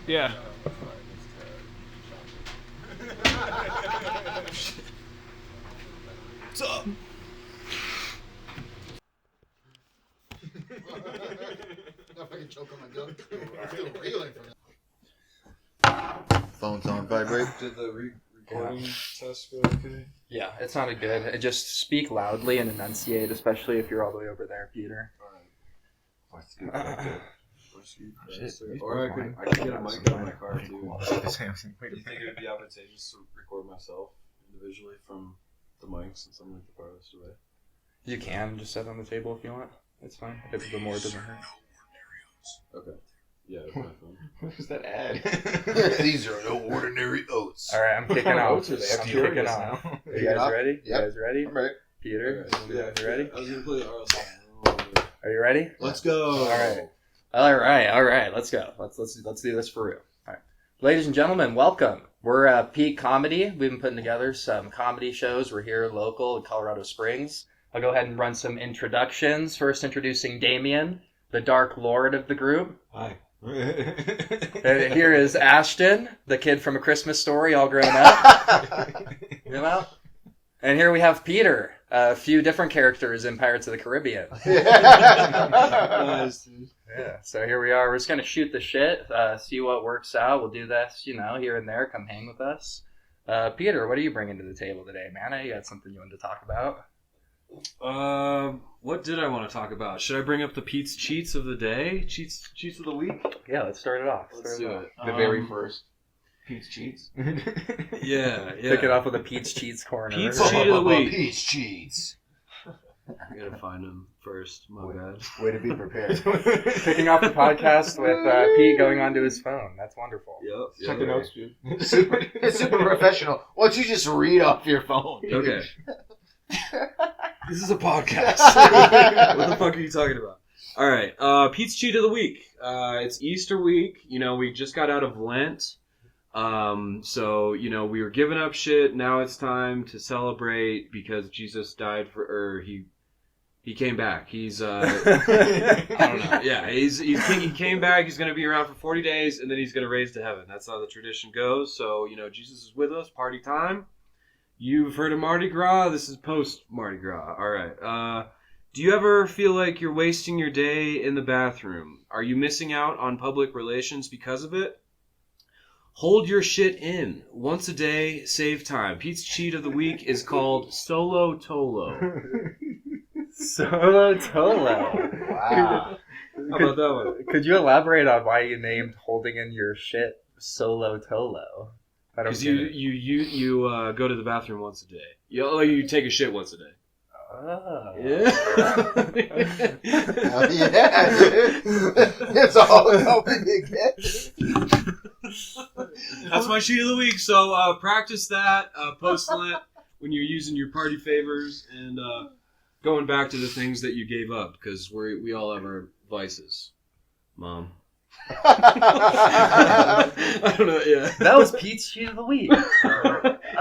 Yeah. What's up? If I can choke on my gun, I'm still reeling from that. Phone's on vibrate. Did the recording test go okay? Yeah, it sounded good. Just speak loudly and enunciate, especially if you're all the way over there, Peter. Or I could get a mic on my car too. Do you think it would be advantageous to record myself individually from the mics and something like the farthest away? You can just set it on the table if you want. It's fine. If the more doesn't hurt. Okay. Yeah, that's my phone. What was that ad? These are no ordinary oats. All right, I'm kicking off. Oats are the I'm kicking off. Now. Are you guys ready? Yep. You guys ready? I'm ready. Peter, you guys ready? I was gonna play Are you ready? Let's go. All right. Let's go. Let's do this for real. All right, ladies and gentlemen, welcome. We're Peak Comedy. We've been putting together some comedy shows. We're here local in Colorado Springs. I'll go ahead and run some introductions. First, introducing Damien, the Dark Lord of the group. Hi. And here is Ashton, the kid from A Christmas Story, all grown up. You know? And here we have Peter, a few different characters in Pirates of the Caribbean. Nice, dude. Yeah, so here we are. We're just going to shoot the shit, see what works out. We'll do this, here and there. Come hang with us. Peter, what are you bringing to the table today, man? You got something you wanted to talk about? What did I want to talk about? Should I bring up the Pete's cheats of the day? Cheats of the week? Yeah, let's start it off. Let's do it. The very first. Pete's cheats. Yeah. Kick it off with a Pete's Cheats corner. Pete's cheat of the week. Pete's cheats. I gotta find him first. My bad. Way to be prepared. Kicking off the podcast with Pete going onto his phone. That's wonderful. Yep. Check the notes, dude. Super professional. Why don't you just read off your phone? Okay. This is a podcast. What the fuck are you talking about? All right. Pete's cheat of the week. It's Easter week. We just got out of Lent. So we were giving up shit. Now it's time to celebrate because Jesus died he came back. He's I don't know. Yeah, he came back. He's going to be around for 40 days and then he's going to raise to heaven. That's how the tradition goes. So, Jesus is with us. Party time. You've heard of Mardi Gras. This is post Mardi Gras. All right. Do you ever feel like you're wasting your day in the bathroom? Are you missing out on public relations because of it? Hold your shit in. Once a day, save time. Pete's cheat of the week is called Solo Tolo. Solo Tolo. Wow. How about that one? Could you elaborate on why you named holding in your shit Solo Tolo? Because you go to the bathroom once a day. You take a shit once a day. Oh. Yeah. Hell yeah, dude. It's all helping you get. That's my cheat of the week. So practice that post Lent when you're using your party favors and going back to the things that you gave up because we all have our vices. Mom. I don't know. Yeah. That was Pete's cheat of the week.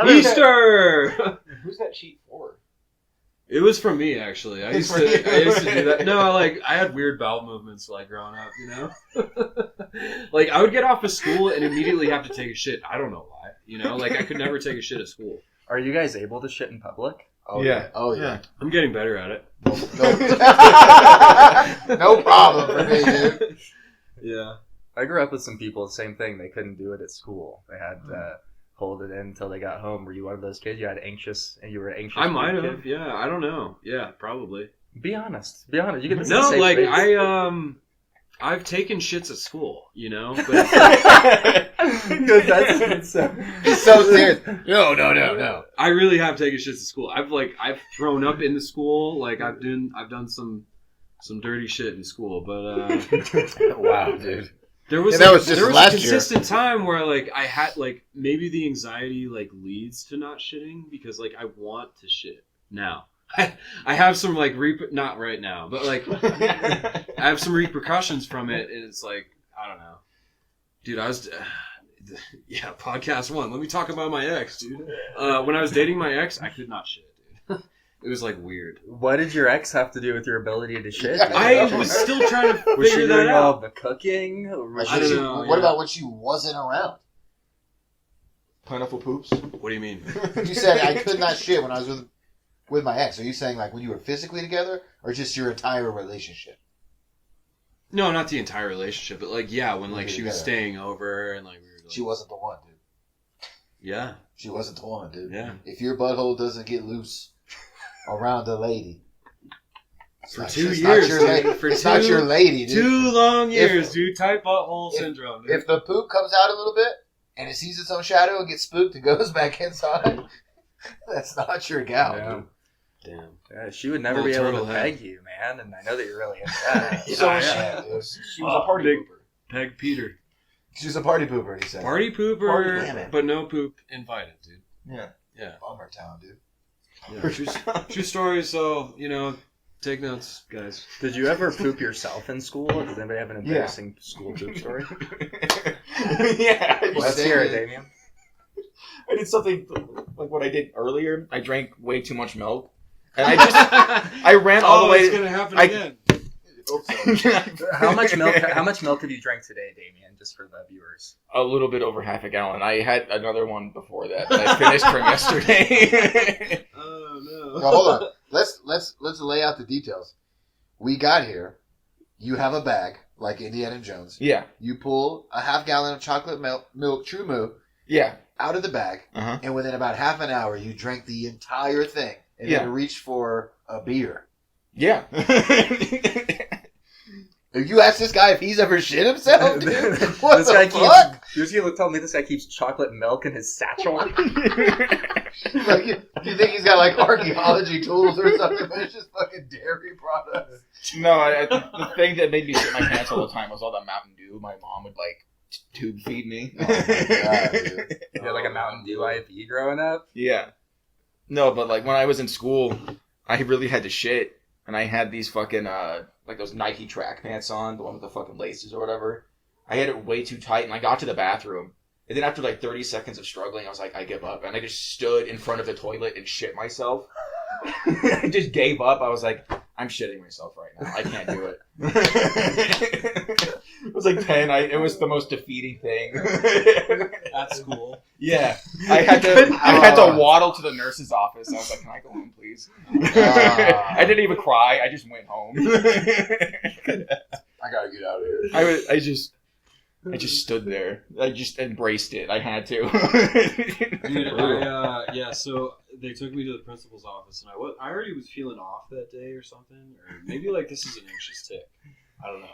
Easter. Who's that cheat for? It was from me, actually. I used to do that. No, I had weird bowel movements, growing up, I would get off of school and immediately have to take a shit. I don't know why, I could never take a shit at school. Are you guys able to shit in public? Oh, yeah. Oh, yeah. I'm getting better at it. No problem for me, dude. Yeah. I grew up with some people, the same thing. They couldn't do it at school. They had to hold it in until they got home. Were you one of those kids? You were anxious. I might have. Yeah, I don't know. Yeah, probably. Be honest. You get this. No, I've taken shits at school, but that's so serious. No. I really have taken shits at school. I've thrown up in the school. I've done some dirty shit in school, but wow, dude. There was that was just there was last a consistent time where I had maybe the anxiety leads to not shitting because I want to shit now. I have some not right now, but I have some repercussions from it, and it's I don't know, dude. I was podcast 1. Let me talk about my ex, dude. When I was dating my ex, I could not shit, dude. It was like weird. What did your ex have to do with your ability to shit? I was still trying to Was she figure that doing all out. of the cooking? Or was I don't she- know. What about when she wasn't around? Pineapple poops. What do you mean? You said I could not shit when I was with my ex. Are you saying like when you were physically together, or just your entire relationship? No, not the entire relationship, but like when like Okay, she was together. staying over and like we were. Like, She wasn't the one, dude. Yeah. She wasn't the one, dude. Yeah. If your butthole doesn't get loose around a lady, For it's 2 it's years, not your, dude. For it's not your lady, dude. 2 long years, If- dude. Tight butthole if- syndrome. Dude. If the poop comes out a little bit and it sees its own shadow and gets spooked and goes back inside, that's not your gal, Yeah. dude. Damn. Yeah, she would never Little be able to turtle head. peg you, man, and I know that you're really into that. So Yeah, dude. she was a party big- pooper. Peg Peter. She's a party pooper, he said. Party pooper, Party, damn it. but no poop invited, dude. Yeah. Yeah. Bummer town, dude. Yeah. True story, so, take notes, guys. Did you ever poop yourself in school? Does anybody have an embarrassing school poop story? Yeah. Let's hear it, Damien. I did something like what I did earlier. I drank way too much milk. And I ran all the way. It's gonna happen I- again. How much milk have you drank today, Damien? Just for the viewers. A little bit over half a gallon. I had another one before that I finished from yesterday. Oh Now, hold on. Let's lay out the details. We got here. You have a bag like Indiana Jones. Yeah. You pull a half gallon of chocolate milk True Moo Yeah. out of the bag, Uh-huh. and within about half an hour, you drank the entire thing, and Yeah. then reached for a beer. Yeah. You ask this guy if he's ever shit himself, dude. What This the guy fuck? keeps. You're gonna tell me this guy keeps chocolate milk in his satchel? Like, you think he's got like archaeology tools or something, but it's just fucking dairy products. No, the thing that made me shit my pants all the time was all the Mountain Dew my mom would like tube feed me. Oh my God, dude. You had like a Mountain Dew IV growing up? Yeah. No, but like when I was in school, I really had to shit, and I had these fucking like those Nike track pants on, the one with the fucking laces or whatever. I had it way too tight, and I got to the bathroom, and then after like 30 seconds of struggling, I was like, I give up, and I just stood in front of the toilet and shit myself. I just gave up. I was like, I'm shitting myself right now. I can't do it. It was like 10. It was the most defeating thing. At school. Yeah, I had to waddle to the nurse's office. I was like, "Can I go home, please?" I didn't even cry. I just went home. I gotta get out of here. I just stood there. I just embraced it. I had to. Dude, so they took me to the principal's office, and I already was feeling off that day or something, or maybe like this is an anxious tick. I don't know.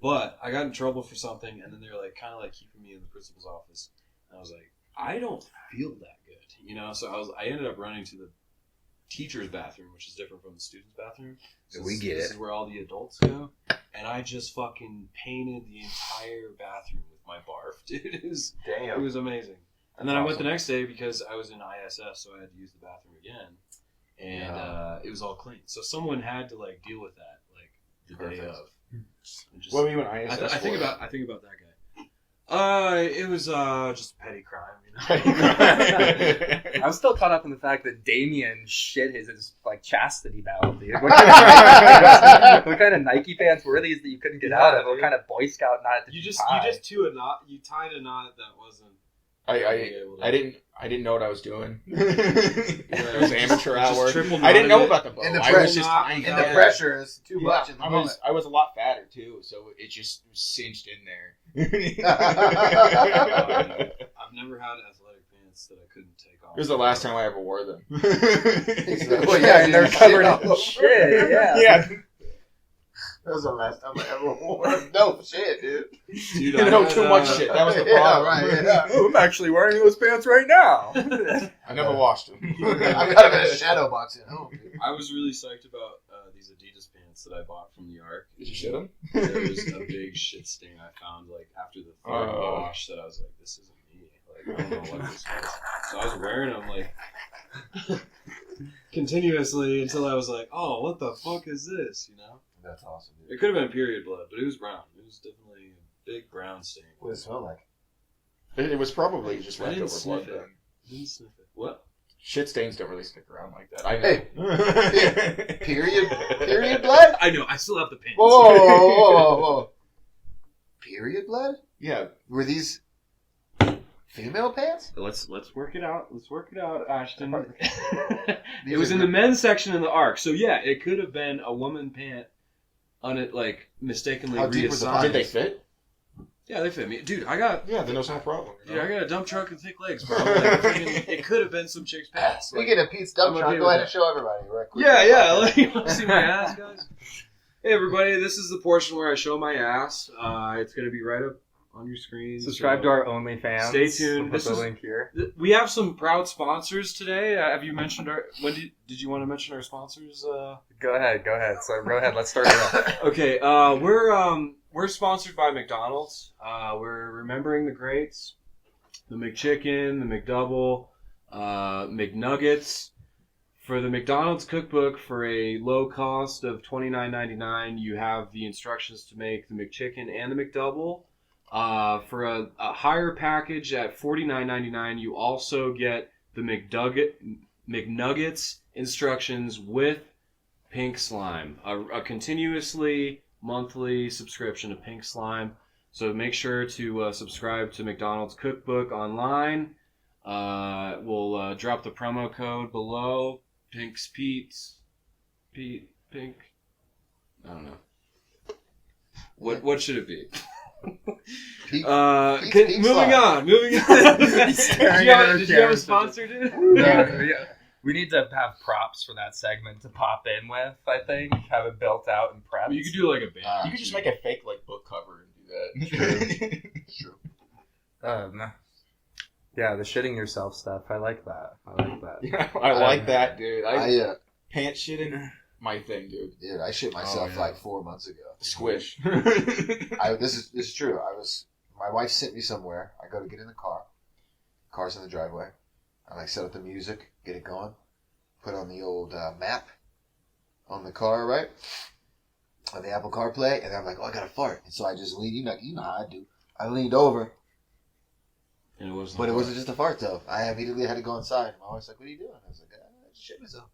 But I got in trouble for something, and then they were like kind of like keeping me in the principal's office. And I was like, I don't feel that good, So I ended up running to the teacher's bathroom, which is different from the student's bathroom. This is where all the adults go, and I just fucking painted the entire bathroom with my barf, dude. It was amazing. And then I went the next day because I was in ISS, so I had to use the bathroom again, and it was all clean. So someone had to like deal with that, like the day of. Just, What were you in ISS I think for? about that guy. It was just a petty crime, I'm still caught up in the fact that Damien shit his like chastity belt, dude. What kind of Nike pants were these that you couldn't get out of? What kind of Boy Scout knot did You you just tie? you tied a knot that wasn't. I didn't know what I was doing. It was amateur hour. triple I didn't know knotted about the bow. And the I was just knot- tying And it. the pressure is too Yeah, much in the moment. I was a lot fatter too, so it just cinched in there. I've never had athletic pants that I couldn't take off. It was the last time I ever wore them. Well, yeah, and they're dude, covered shit. in shit. Yeah. Yeah. That was the last time I ever wore them. No shit, dude. Dude, You know, too much shit. That was the problem. Yeah, right. Yeah. Oh, I'm actually wearing those pants right now. I never washed them. I got them in a shadow box at home, dude. I was really psyched about these Adidas pants that I bought from the Ark. Did you shit them? There was a big shit stain I found like after the third Oh. wash that I was like, this isn't me. Like, I don't know what this was. So I was wearing them like continuously until I was like, oh, what the fuck is this? That's awesome, dude. It could have been period blood, but it was brown. It was definitely a big brown stain. What did it smell like? It was probably just I didn't leftover sniff blood it. then. I didn't sniff it. What? Shit stains don't really stick around like that. I know. Hey, period blood? I know. I still have the pants. Whoa. Period blood? Yeah. Were these female pants? Let's work it out. Let's work it out, Ashton. It was in the men's section in the Ark, so yeah, it could have been a woman pant on it, like mistakenly How deep was the reassigned. Did they fit? Yeah, they fit me, dude. I got then there's no problem. Dude, I got a dump truck and thick legs, bro. Like, freaking, it could have been some chick's pants. Like, Speaking of Pete's dump I'm truck, okay go with ahead that. and show everybody. Right quick. yeah. Like, you want to see my ass, guys? Hey, everybody. This is the portion where I show my ass. It's going to be right up on your screen. Subscribe to our OnlyFans. Stay tuned. We'll put the link here. We have some proud sponsors today. Have you mentioned our... Did you want to mention our sponsors? Go ahead. So go ahead. Let's start it off. Okay. We're sponsored by McDonald's. We're remembering the greats. The McChicken, the McDouble, McNuggets. For the McDonald's cookbook, for a low cost of $29.99, you have the instructions to make the McChicken and the McDouble. For a higher package at $49.99, you also get the McNuggets instructions with pink slime. A continuously monthly subscription to pink slime. So make sure to subscribe to McDonald's cookbook online. We'll drop the promo code below. Pink. I don't know. What should it be? Moving on. Did you have a sponsor, dude? Yeah. We need to have props for that segment to pop in with, I think. Have it built out and prepped. You could do like a band. You could just make a fake like book cover and do that. True. Yeah, the shitting yourself stuff. I like that. Yeah, I like that, dude. I Pants shitting, my thing, dude. Dude, I shit myself like 4 months ago. Squish. This is true. My wife sent me somewhere. I go to get in the car. Car's in the driveway. I like set up the music, get it going, put on the old map on the car, right? On the Apple CarPlay, and I'm like, oh, I got to fart. And so I just leaned. You know how I do. I leaned over, And it wasn't. but it wasn't just a fart though. I immediately had to go inside. My wife's like, "What are you doing?" I was like, "I just shit myself.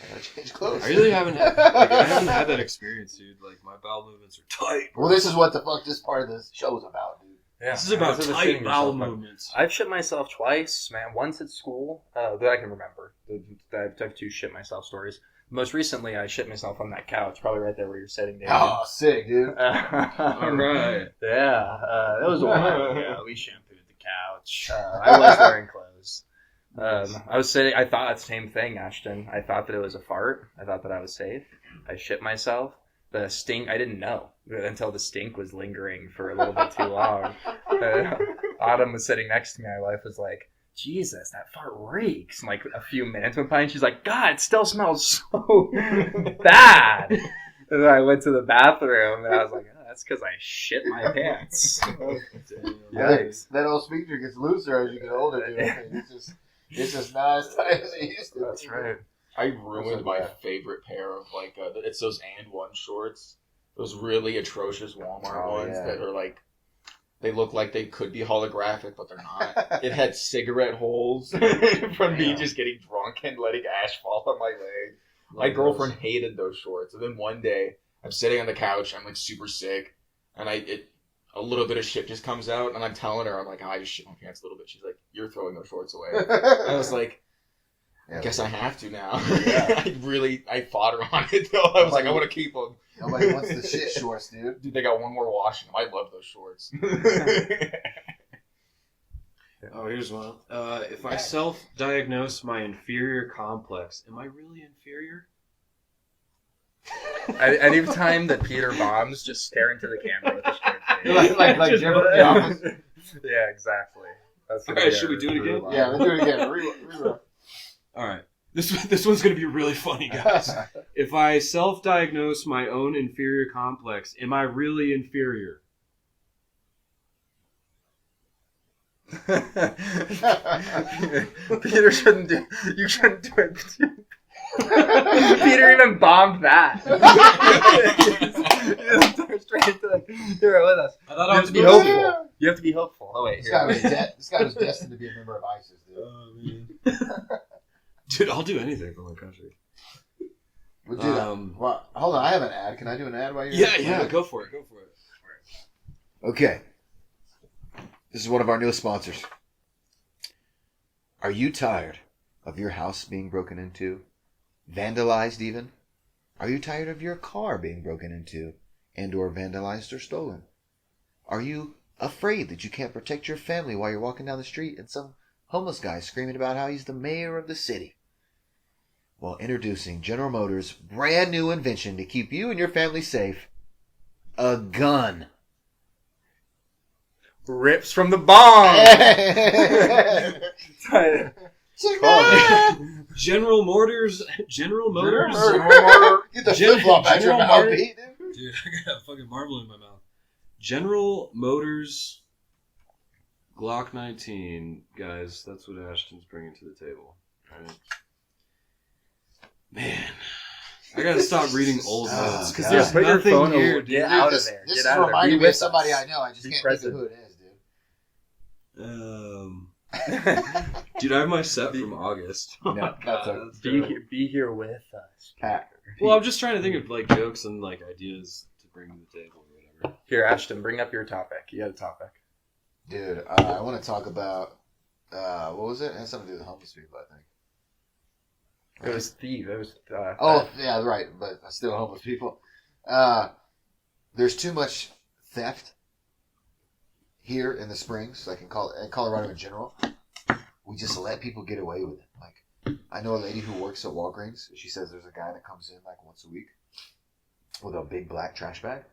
I gotta change clothes." I really haven't had that experience, dude. Like, my bowel movements are tight. Well, this is what the fuck this part of the show is about, dude. Yeah. This is about Those are the tight shitting bowel yourself. movements. I've shit myself twice, man. Once at school, that I can remember. I have two shit myself stories. Most recently, I shit myself on that couch, probably right there where you're sitting, David. Oh, sick, dude. All right. Yeah, that was a while. Yeah, we shampooed the couch. I was wearing clothes. I was sitting. I thought the same thing, Ashton. I thought that it was a fart. I thought that I was safe. I shit myself. The stink, I didn't know until the stink was lingering for a little bit too long. Autumn was sitting next to me. My wife was like, Jesus, that fart reeks. And like a few minutes went by and she's like, God, it still smells so bad. And then I went to the bathroom and I was like, oh, that's because I shit my pants. Yikes. That old speaker gets looser as you get older, dude. It's just not as tight as it used to. That's right. I ruined my favorite pair of like it's those and one shorts, those really atrocious Walmart ones that are like they look like they could be holographic but they're not. It had cigarette holes from me just getting drunk and letting ash fall on my leg. My girlfriend hated those shorts, and then one day I'm sitting on the couch, I'm like super sick, and a little bit of shit just comes out, and I'm telling her, I'm like, oh, I just shit my pants a little bit. She's like, you're throwing those shorts away. I was like, I guess I have to now. Yeah. I fought her on it though. I was like, I want to keep them. Nobody wants the shit shorts, dude. Dude, they got one more wash in them. I love those shorts. Oh, here's one. If I self-diagnose my inferior complex, am I really inferior? Any time that Peter bombs, just stare into the camera with a straight face. like Jim from The Office. Yeah, exactly. That's All right, should we do it again? Yeah, let's do it again. Reroll. All right. This one's going to be really funny, guys. If I self-diagnose my own inferior complex, am I really inferior? Peter shouldn't do. You shouldn't do it. Peter even bombed that. Straight into the, you're with us. I thought You I have was to be supposed to. hopeful. You have to be hopeful. Oh wait, This here. guy was destined to be a member of ISIS, dude. Oh, man. Dude, I'll do anything for my country. Well, dude, well, hold on. I have an ad. Can I do an ad while you're Yeah, go for it. Okay. This is one of our newest sponsors. Are you tired of your house being broken into? Vandalized even? Are you tired of your car being broken into and or vandalized or stolen? Are you afraid that you can't protect your family while you're walking down the street and some homeless guy screaming about how he's the mayor of the city? Well, introducing General Motors' brand new invention to keep you and your family safe. A gun. Rips from the bomb. General Motors. General Motors. Get the flip-flop out your mouth, Pete. Dude, I got a fucking marble in my mouth. General Motors Glock 19, guys. That's what Ashton's bringing to the table. Right? Man, I gotta stop reading old notes because there's put your nothing phone here. over. Dude. Get out of there. This Get is out of there. reminding Be me of with somebody us. I know. I just Be can't present. think of who it is, dude. Dude, I have my set from August. No, that's a Be here with us. pack. Well, I'm just trying to think of like jokes and like ideas to bring to the table or whatever. Here, Ashton, bring up your topic. You got a topic. Dude, I want to talk about, what was it? It has something to do with homeless people, I think. It was thief. It was. Yeah, right, but still homeless people. There's too much theft here in the Springs, like in Colorado in general. We just let people get away with it. Like, I know a lady who works at Walgreens. She says there's a guy that comes in like once a week with a big black trash bag,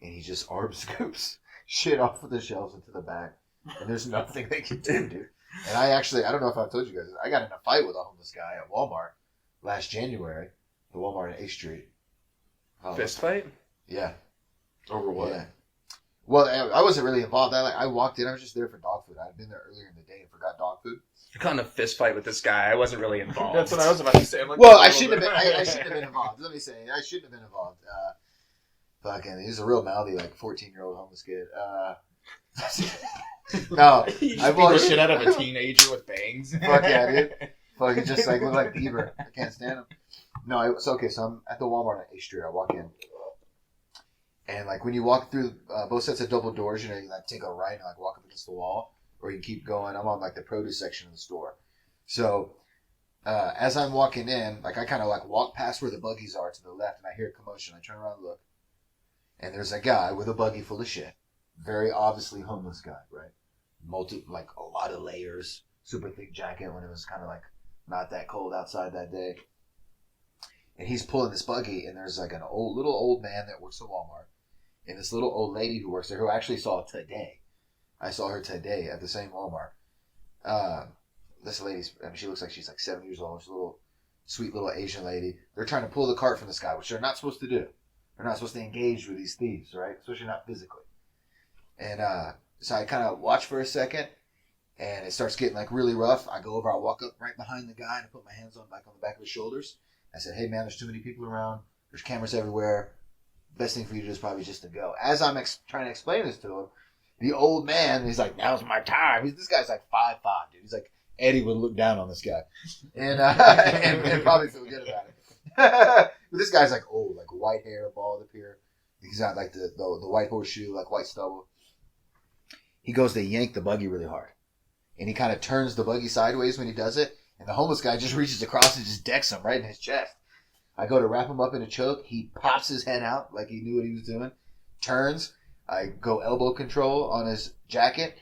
and he just arm scoops shit off of the shelves into the bag, and there's nothing they can do, dude. And I don't know if I've told you guys, I got in a fight with a homeless guy at Walmart last January, the Walmart on 8th Street. Fist fight? Yeah. Over what? Yeah. Well, I wasn't really involved. I walked in. I was just there for dog food. I'd been there earlier in the day and forgot dog food. I got in a fist fight with this guy. I wasn't really involved. That's what I was about to say. I'm like, Well, I shouldn't have been. I shouldn't have been involved. Let me say, I shouldn't have been involved. Fucking, he's a real mouthy, like 14-year-old homeless kid. No, You I just beat the was- shit out of a teenager with bangs. Fuck yeah, dude. Fucking just like look like Bieber. I can't stand him. No, it's okay. So I'm at the Walmart on 8th Street. I walk in, and like when you walk through both sets of double doors, you know, you like take a right and like walk up against the wall, or you keep going. I'm on like the produce section of the store. So as I'm walking in, like I kind of like walk past where the buggies are to the left, and I hear a commotion. I turn around and look, and there's a guy with a buggy full of shit. Very obviously homeless guy, right? Like a lot of layers, super thick jacket when it was kind of like not that cold outside that day. And he's pulling this buggy, and there's like an little old man that works at Walmart, and this little old lady who works there, who I actually saw today. I saw her today at the same Walmart. This lady's, I mean, she looks like she's like 7 years old. She's a little sweet little Asian lady. They're trying to pull the cart from this guy, which they're not supposed to do. They're not supposed to engage with these thieves, right? Especially not physically. And so I kind of watch for a second, and it starts getting like really rough. I go over, I walk up right behind the guy, and I put my hands on the back of his shoulders. I said, "Hey man, there's too many people around. There's cameras everywhere. Best thing for you to do is probably just to go." As I'm trying to explain this to him, the old man, he's like, "Now's my time." This guy's like 5'5", dude. He's like, Eddie would look down on this guy, and and probably feel good about it. But this guy's like old, like white hair, bald up here. He's got like the white horseshoe, like white stubble. He goes to yank the buggy really hard, and he kind of turns the buggy sideways when he does it, and the homeless guy just reaches across and just decks him right in his chest. I go to wrap him up in a choke. He pops his head out like he knew what he was doing, turns. I go elbow control on his jacket.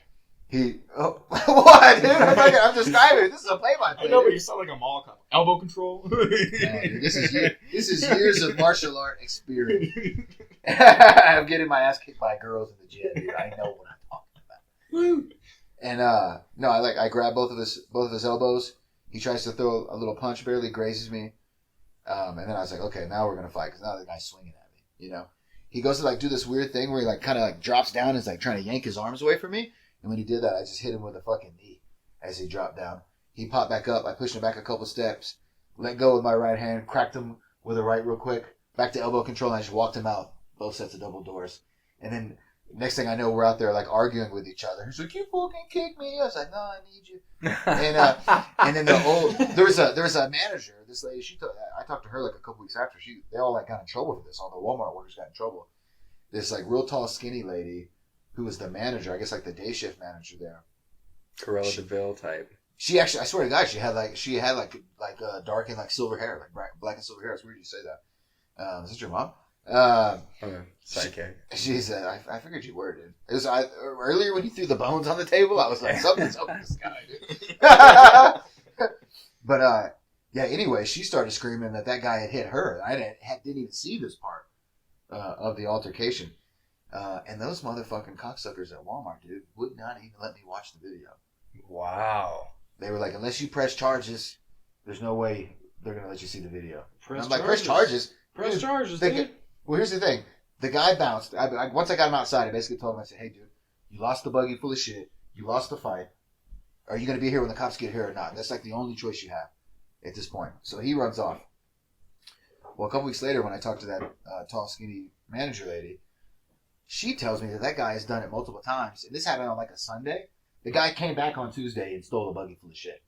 What, dude? I'm describing it. This is a play-by-play. I know, but you sound like a mall cop. Elbow control. No, dude, this is years of martial art experience. I'm getting my ass kicked by girls in the gym, dude. I know what I'm talking about. And no, I grab both of his elbows. He tries to throw a little punch, barely grazes me. And then I was like, okay, now we're gonna fight because now the guy's swinging at me. You know, he goes to like do this weird thing where he like kind of like drops down and is like trying to yank his arms away from me. And when he did that, I just hit him with a fucking knee as he dropped down. He popped back up. I pushed him back a couple steps, let go with my right hand, cracked him with a right real quick, back to elbow control, and I just walked him out both sets of double doors. And then Next thing I know, we're out there like arguing with each other. He's like, "You fucking kicked me." I was like, "No, I need you." And then there's a manager. This lady, I talked to her like a couple weeks after. They all like got in trouble for this. All the Walmart workers got in trouble. This like real tall, skinny lady who was the manager. I guess like the day shift manager there. Cruella DeVille type. She actually, I swear to God, she had dark and like silver hair, like black and silver hair. It's weird you say that. Is this your mom? Sidekick. She said, I figured you were, dude. It was earlier when you threw the bones on the table. I was like, something's up with this guy, dude. But yeah. Anyway, she started screaming that guy had hit her. I didn't even see this part of the altercation. And those motherfucking cocksuckers at Walmart, dude, would not even let me watch the video. Wow. They were like, unless you press charges, there's no way they're gonna let you see the video. Press I'm like, press charges. Press charges, dude. Well, here's the thing. The guy bounced. Once I got him outside, I basically told him, I said, "Hey, dude, you lost the buggy full of shit. You lost the fight. Are you going to be here when the cops get here or not? That's like the only choice you have at this point." So he runs off. Well, a couple weeks later, when I talked to that tall, skinny manager lady, she tells me that guy has done it multiple times. And this happened on like a Sunday. The guy came back on Tuesday and stole a buggy full of shit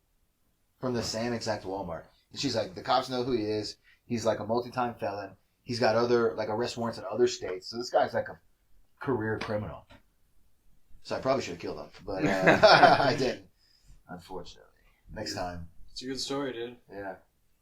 from the same exact Walmart. And she's like, the cops know who he is. He's like a multi-time felon. He's got other like arrest warrants in other states. So this guy's like a career criminal. So I probably should have killed him, but I didn't, unfortunately. Next time. It's a good story, dude. Yeah.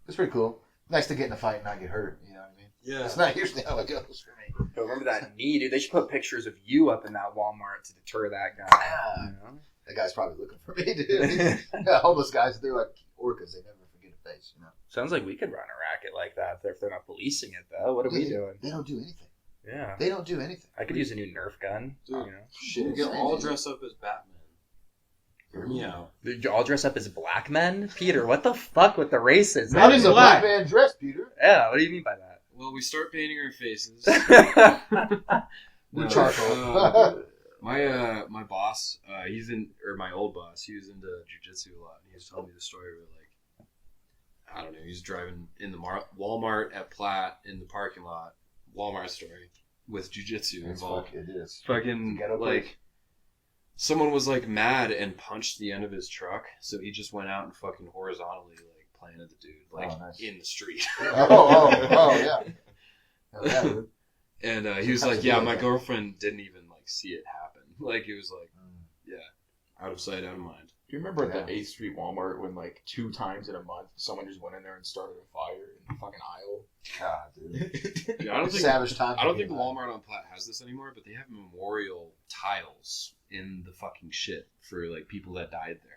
It's pretty cool. Nice to get in a fight and not get hurt, you know what I mean? Yeah. It's not usually how it goes for me. Yo, remember that knee, dude? They should put pictures of you up in that Walmart to deter that guy. Ah. You know? That guy's probably looking for me, dude. Yeah, homeless guys, they're like orcas. They never forget a face, you know? Sounds like we could run a racket like that if they're not policing it, though. What are we doing? They don't do anything. Yeah. They don't do anything. I could use a new Nerf gun. Dude. You know? Shit. You get all dressed up as Batman. Hear me out. Did you all dress up as black men? Peter, what the fuck with the races? That is a black man dress, Peter. Yeah, what do you mean by that? Well, we start painting our faces. With charcoal. My boss, my old boss, he was into jujitsu a lot. And he was telling me the story where, like, I don't know, he was driving in the Walmart at Platt in the parking lot, Walmart story, with jujitsu involved. It is. Fucking, like, someone was, like, mad and punched the end of his truck, so he just went out and fucking horizontally, like, planted the dude, like, nice. in the street. Oh, yeah. Oh, yeah, dude. And he was like, yeah, my girlfriend didn't even, like, see it happen. Like, it was like, yeah, out of sight, out of mind. Do you remember at the 8th Street Walmart when, like, 2 times in a month, someone just went in there and started a fire in the fucking aisle? God, dude. Yeah, I don't think Savage time. I don't think Walmart on Platte has this anymore, but they have memorial tiles in the fucking shit for, like, people that died there.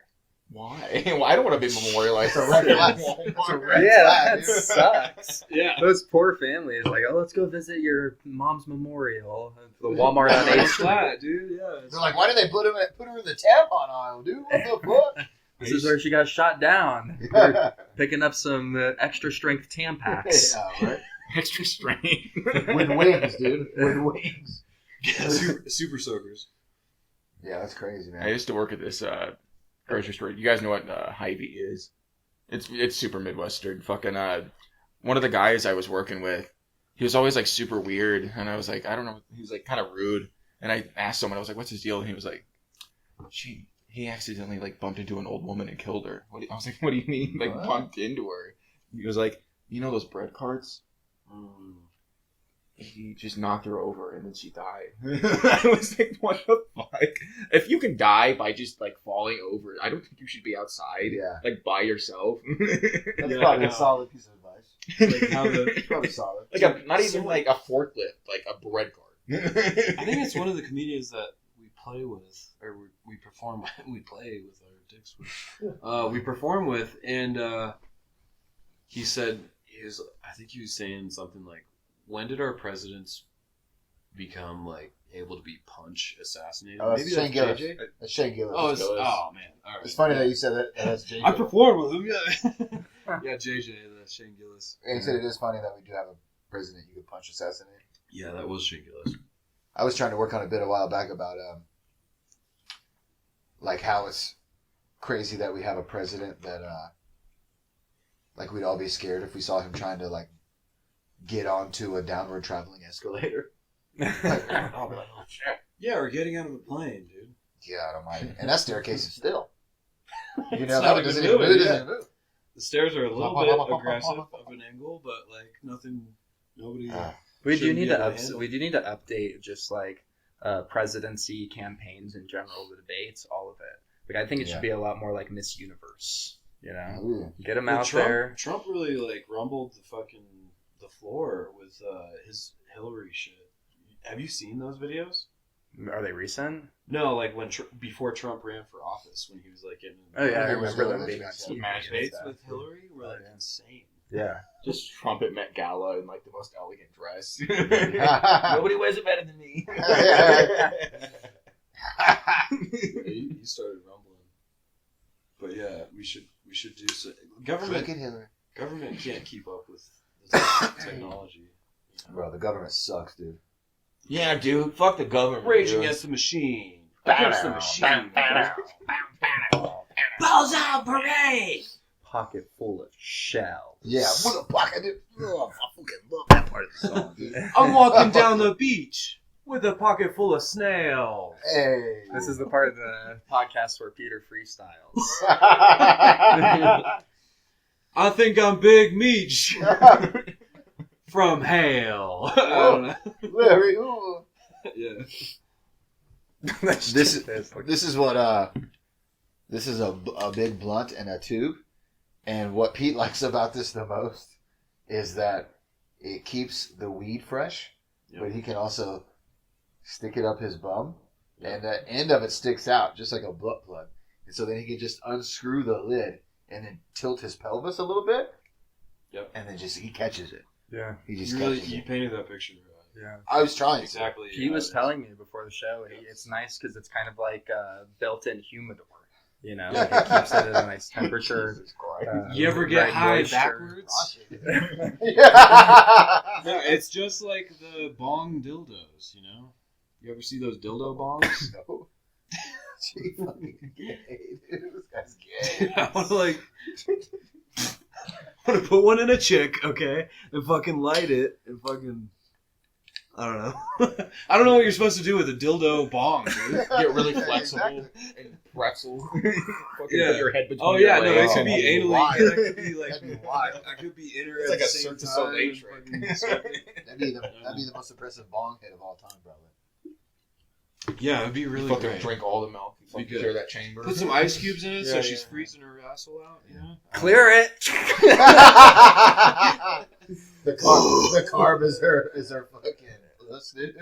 Why? Well, I don't want to be memorialized. It's a red flag. Walmart. It's a red Yeah, flag, that dude. sucks. Yeah. Those poor families, like, oh, let's go visit your mom's memorial. The Walmart on 8th Street. Platte, dude, yeah. They're like, why did they put her in the tampon aisle, dude? What the fuck? This is where she got shot down. We're picking up some extra strength Tampax. Yeah, right? Extra strength. With wings, dude. With wings. Yeah, super soakers. Yeah, that's crazy, man. I used to work at this grocery store. You guys know what Hy-Vee is? It's super Midwestern. Fucking one of the guys I was working with, he was always like super weird, and I was like, I don't know. He was like kind of rude, and I asked someone, I was like, what's his deal? And he was like, he accidentally like bumped into an old woman and killed her. I was like, what do you mean, like bumped into her? He was like, you know those bread carts? He just knocked her over and then she died. I was like, what the fuck? If you can die by just like falling over, I don't think you should be outside, like by yourself. That's probably a solid piece of advice. Like how Probably solid. Like not even like a forklift, like a bread cart. I think it's one of the comedians that we play with, or we perform. We play with our dicks with. We perform with, and he said I think he was saying something like, when did our presidents become like able to be assassinated? Maybe that's Shane Gillis. JJ? That's Shane Gillis. Oh, Gillis. Man! All right. It's funny that you said that. That's JJ. I performed with him. Yeah, yeah, JJ, that's Shane Gillis. And he said it is funny that we do have a president you could punch assassinate. Yeah, that was Shane Gillis. I was trying to work on a bit a while back about like how it's crazy that we have a president that like we'd all be scared if we saw him trying to like get onto a downward traveling escalator. Like, I'll be like, oh shit. Yeah, or getting out of the plane, dude. Yeah, I don't mind it. And that staircase is still. You It's know, not that even doesn't even moving, move. yeah. Doesn't move. The stairs are a little bit aggressive of an angle, but like nothing. Nobody. We do shouldn't need be to able to handle. we do need to update just like presidency campaigns in general, the debates, all of it. Like I think it should be a lot more like Miss Universe. You know, Ooh. get them Well, out Trump, there. Trump really like rumbled the floor with his Hillary shit. Have you seen those videos? Are they recent? No, like when before Trump ran for office, when he was like getting Oh yeah, I Yeah, remember yeah, them yeah, being yeah. TV match and debates stuff. with Hillary were like yeah. insane. Yeah. Just Trump at Met Gala in like the most elegant dress. Yeah. Nobody wears it better than me. He started rumbling. But yeah, we should do so. Government Look at Hillary. Government can't keep up with the technology. You know? Bro, the government sucks, dude. Yeah, dude. Fuck the government. Rage dude. Against the Machine. Against the machine. Balls out parade. Pocket full of shells. Yeah, what a pocket, dude. Oh, I fucking love that part of the song, dude. I'm walking down the beach with a pocket full of snails. Hey. This is the part of the podcast where Peter freestyles. I think I'm Big Meech from hell. I don't know. Larry, ooh. Yeah. This is what this is a big blunt and a tube, and what Pete likes about this the most is that it keeps the weed fresh, but he can also stick it up his bum, and the end of it sticks out just like a butt plug, and so then he can just unscrew the lid and then tilt his pelvis a little bit, and then just he catches it. Yeah. He just You really catches it. painted that picture. Yeah. I was trying to. Exactly. He was telling me before the show, it's nice because it's kind of like a built-in humidor. You know, like it keeps it at a nice temperature. Jesus Christ. You ever get right high moisture. backwards? Yeah. No, it's just like the bong dildos, you know? You ever see those dildo bongs? No. Gee, fucking gay, dude. This guy's gay. I want to like... I want to put one in a chick, okay? And fucking light it and fucking... I don't know. I don't know what you're supposed to do with a dildo bong, dude. Get really flexible Exactly. and pretzel. Fucking Yeah. put your head between Oh your yeah, no, it legs could and be hold anally. wild. That could be like That'd be wild. I could be in her It's at like the a same Cirque du time. Soleil and trick. fucking sucking. That'd be the most impressive bong hit of all time, probably. Yeah, it'd be really fucking great. drink all the milk. You fucking good. clear that chamber. Put some ice cubes in it so Yeah, she's yeah. freezing her asshole out. You know? Clear it. the carb is her fucking puss, dude.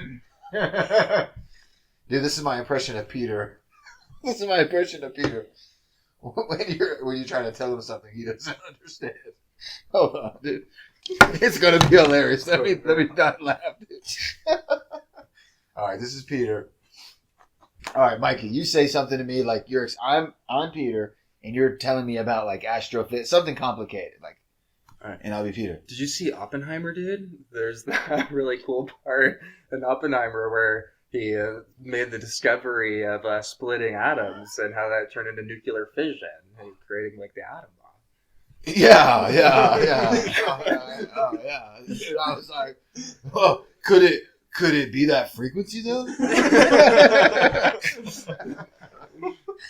Dude, this is my impression of Peter. This is my impression of Peter. When you're trying to tell him something he doesn't understand. Hold on, dude. It's gonna be hilarious. Let me not laugh, dude. All right, this is Peter. All right, Mikey, you say something to me like I'm Peter, and you're telling me about like astrophysics, something complicated, like, Alright. and I'll be Peter. Did you see Oppenheimer, dude? There's that really cool part in Oppenheimer where he made the discovery of splitting atoms and how that turned into nuclear fission and creating like the atom bomb. Yeah. Oh yeah. Dude, I was like, oh, could it be that frequency though?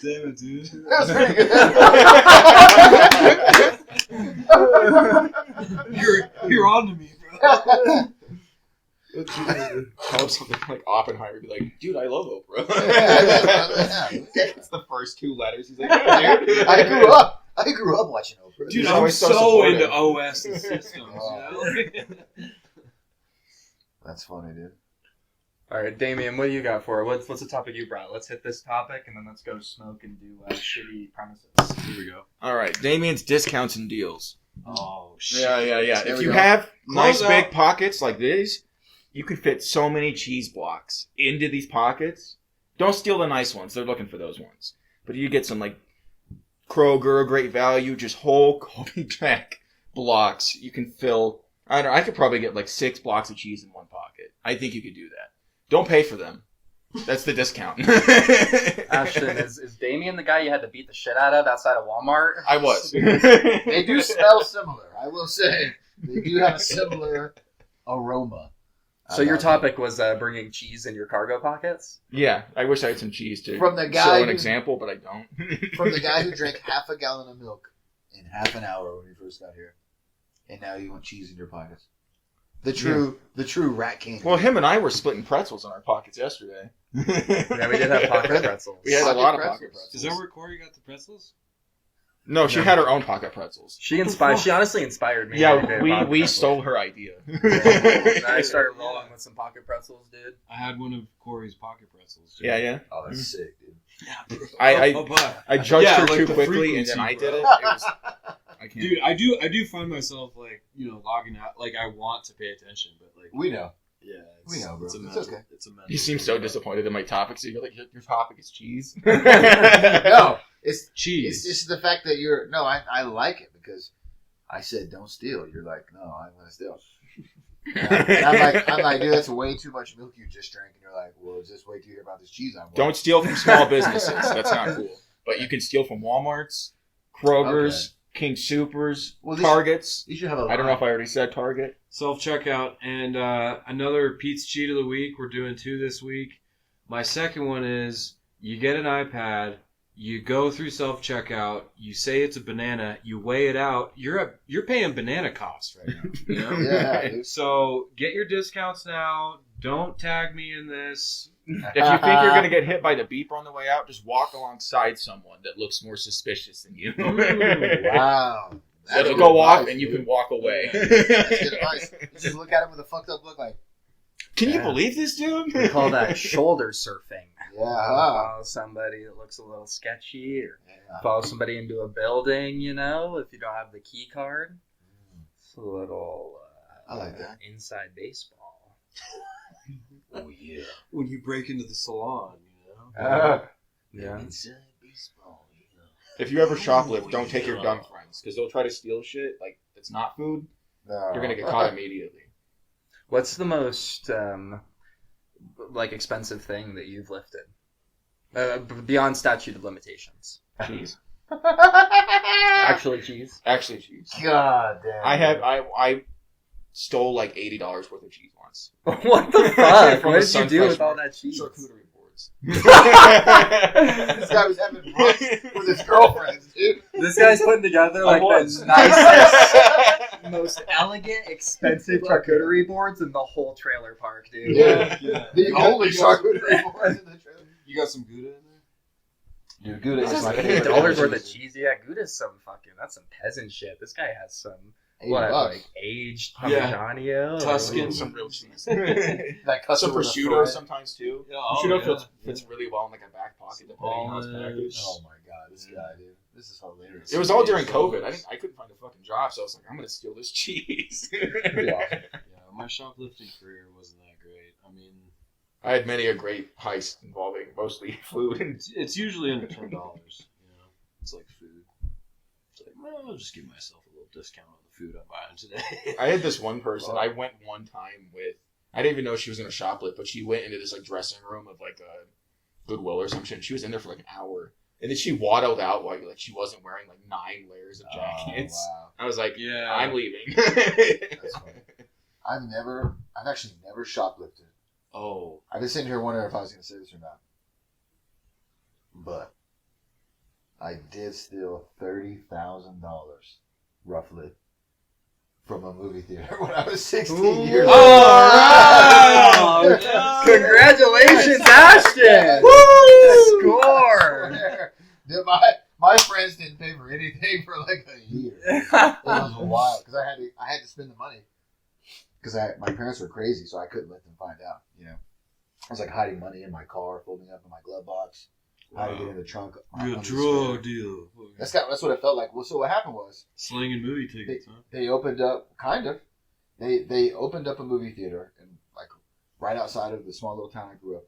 Damn it, dude. That was pretty good. You're on to me, bro. Tell him something like Oppenheimer. Be like, dude, I love Oprah. It's the first two letters. He's like, yeah, dude. I grew up watching Oprah. Dude, He's I'm always so so supportive. into OS and systems. Oh. You know? That's funny, dude. All right, Damien, what do you got for it? What's the topic you brought? Let's hit this topic and then let's go smoke and do shitty premises. Here we go. All right, Damien's discounts and deals. Oh shit. Yeah. There If we you go. have nice Close big out. pockets like this, you can fit so many cheese blocks into these pockets. Don't steal the nice ones. They're looking for those ones. But you get some like Kroger, Great Value, just whole Kobe pack blocks. You can fill. I don't know. I could probably get like 6 blocks of cheese in one pocket. I think you could do that. Don't pay for them. That's the discount. Ashton, is Damien the guy you had to beat the shit out of outside of Walmart? I was. They do smell similar. I will say they do have a similar aroma. So your topic was bringing cheese in your cargo pockets? Yeah, I wish I had some cheese to From the guy show an who- example, but I don't. From the guy who drank half a gallon of milk in half an hour when he first got here, and now you want cheese in your pockets. The true rat king. Well, him and I were splitting pretzels in our pockets yesterday. Yeah, we did have pocket pretzels. We had a Pocket lot of pretzels. pocket pretzels. Is that where Corey got the pretzels? No, she No. had her own pocket pretzels. She honestly inspired me. Yeah, we stole her idea. And I started rolling with some pocket pretzels, dude. I had one of Corey's pocket pretzels. Too. Yeah. Oh, that's sick, dude. Yeah, bro. I but judged Yeah, her like too the quickly, and frequency, then I did bro. it. I can't. dude, I do find myself like logging out. Like I want to pay attention, but like We know. yeah, We know, bro. It's, a It's mental, okay. It's a mental. You seem so disappointed in my topic. So you're like, your topic is cheese. No, it's Cheese. It's the fact that you're. No, I like it because I said don't steal. You're like, no, I'm gonna steal. And I'm like, dude, that's way too much milk you just drank. And you're like, well, just wait till you hear about this cheese I want. Don't steal from small businesses. That's not cool. But you can steal from Walmart's, Kroger's, King Supers, Well, this- Targets. You should have a. I don't know if I already said Target. Self-checkout. And another Pete's Cheat of the Week. We're doing 2 this week. My second one is you get an iPad, you go through self-checkout, you say it's a banana, you weigh it out. You're paying banana costs right now. You know? Yeah, dude. So get your discounts now. Don't tag me in this. If you think you're going to get hit by the beeper on the way out, just walk alongside someone that looks more suspicious than you. Wow. That's It'll good go off advice, and you dude. can walk away. That's good advice. You just look at him with a fucked up look like, Can you Yeah. believe this, dude? We call that shoulder surfing. yeah. Follow somebody that looks a little sketchy, or Yeah. follow somebody into a building, if you don't have the key card. It's a little I like that. inside baseball. Oh, yeah. When you break into the salon, you know. Yeah. Inside baseball, yeah. If you ever shoplift, don't take your dumb friends because they'll try to steal shit like it's not food. No. You're gonna get caught immediately. What's the most expensive thing that you've lifted? Beyond statute of limitations. Cheese. Actually, cheese. Actually, cheese. God damn. I stole like $80 worth of cheese once. What the fuck? From What the did you do with Sunfresh all that cheese? Charcuterie boards. This guy was having brunch with his girlfriends, dude. This guy's putting together I like was. the nicest, most elegant, expensive charcuterie boards in the whole trailer park, dude. Yeah. Yeah. The only charcuterie boards in the trailer. You got some Gouda in there? Dude, Gouda This is is my like favorite. $8 worth of cheese. Yeah, Gouda's some that's some peasant shit. This guy has some $8. like aged Yeah. Parmigiano, Tuscan. Some real cheese. That Some custom with a prosciutto thread. sometimes too. Yeah, Prosciutto fits really well in like a back pocket depending on how it's packaged. Oh my god, this guy, dude. This is hilarious. It was all during COVID. I couldn't find a fucking job, so I was like, I'm gonna steal this cheese. Yeah. Yeah, my shoplifting career wasn't that great. I mean, I had many a great heist involving mostly food. it's usually under $10. It's like food. It's like, well, I'll just give myself a little discount on the food I'm buying today. I had this one person. I went one time with. I didn't even know she was gonna shoplift, but she went into this like dressing room of like a Goodwill or some shit. She was in there for like an hour, and then she waddled out while like she wasn't wearing like 9 layers of jackets. Oh, wow. I was like, Yeah. I'm leaving. That's funny. I've actually never shoplifted. Oh, I've been sitting here wondering if I was going to say this or not. But I did steal $30,000, roughly, from a movie theater when I was 16 years old. Oh, wow. Congratulations, Ashton! Woo! Score! Dude, my friends didn't pay for anything for like a year. It was wild because I had to spend the money because my parents were crazy, so I couldn't let them find out. I was like hiding money in my car, folding up in my glove box, hiding it in the trunk. on good the draw spare. deal. That's what it felt like. Well, so what happened was Slinging movie tickets, huh? they opened up They opened up a movie theater and like right outside of the small little town I grew up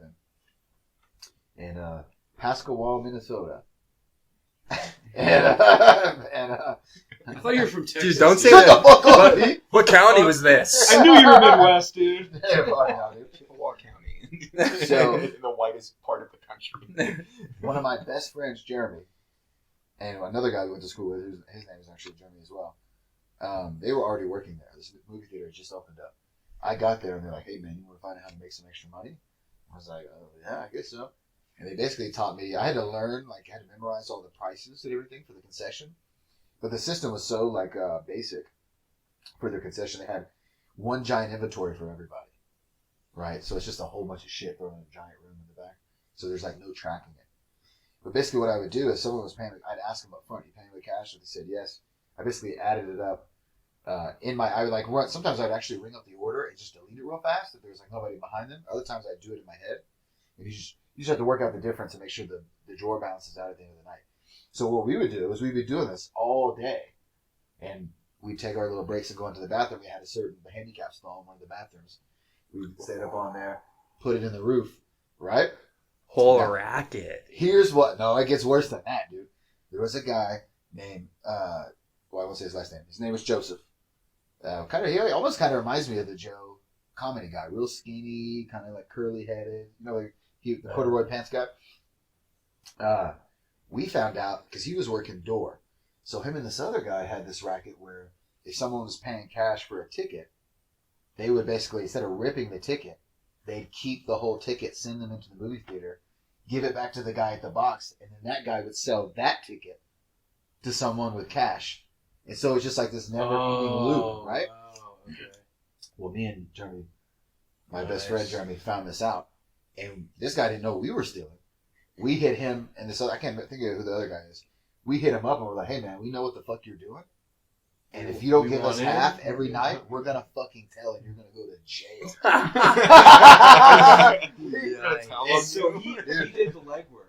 in Pascawal, Minnesota. I thought you were from Texas. Dude, don't say Shut that. the fuck up, dude. What county was this? I knew you were Midwest, dude. Yeah, fuck now, dude. Chippewa County. So- in the whitest part of the country. One of my best friends, Jeremy, and another guy we went to school with, his name is actually Jeremy as well. They were already working there. This movie theater had just opened up. I got there and they're like, hey man, you want to find out how to make some extra money? I was like, oh yeah, I guess so. And they basically taught me, I had to learn, like, I had to memorize all the prices and everything for the concession. But the system was so, like, basic for their concession. They had one giant inventory for everybody, right? So it's just a whole bunch of shit thrown in a giant room in the back. So there's, like, no tracking it. But basically what I would do is someone was paying, I'd ask them up front, you paying with cash? And they said yes. I basically added it up. I would, like, run, sometimes I'd actually ring up the order and just delete it real fast if there was, like, nobody behind them. Other times I'd do it in my head. And you just have to work out the difference and make sure the drawer balances out at the end of the night. So what we would do is we'd be doing this all day. And we'd take our little breaks and go into the bathroom. We had the handicap stall in one of the bathrooms. We'd stand up on there, put it in the roof, right? Whole racket. Here's what, no, it gets worse than that, dude. There was a guy named, I won't say his last name. His name was Joseph. He almost kind of reminds me of the Joe comedy guy. Real skinny, kind of like curly headed. You know, like the corduroy pants guy. We found out because he was working door. So him and this other guy had this racket where if someone was paying cash for a ticket, they would basically, instead of ripping the ticket, they'd keep the whole ticket, send them into the movie theater, give it back to the guy at the box, and then that guy would sell that ticket to someone with cash. And so it's just like this never-ending loop, right? Wow, okay. Well, me and Jeremy, my best friend Jeremy, found this out. And this guy didn't know we were stealing. We hit him, and this other, I can't think of who the other guy is. We hit him up, and we're like, hey, man, we know what the fuck you're doing. And if you don't give us half every night, we're going to fucking tell, and you're going to go to jail. So he did the legwork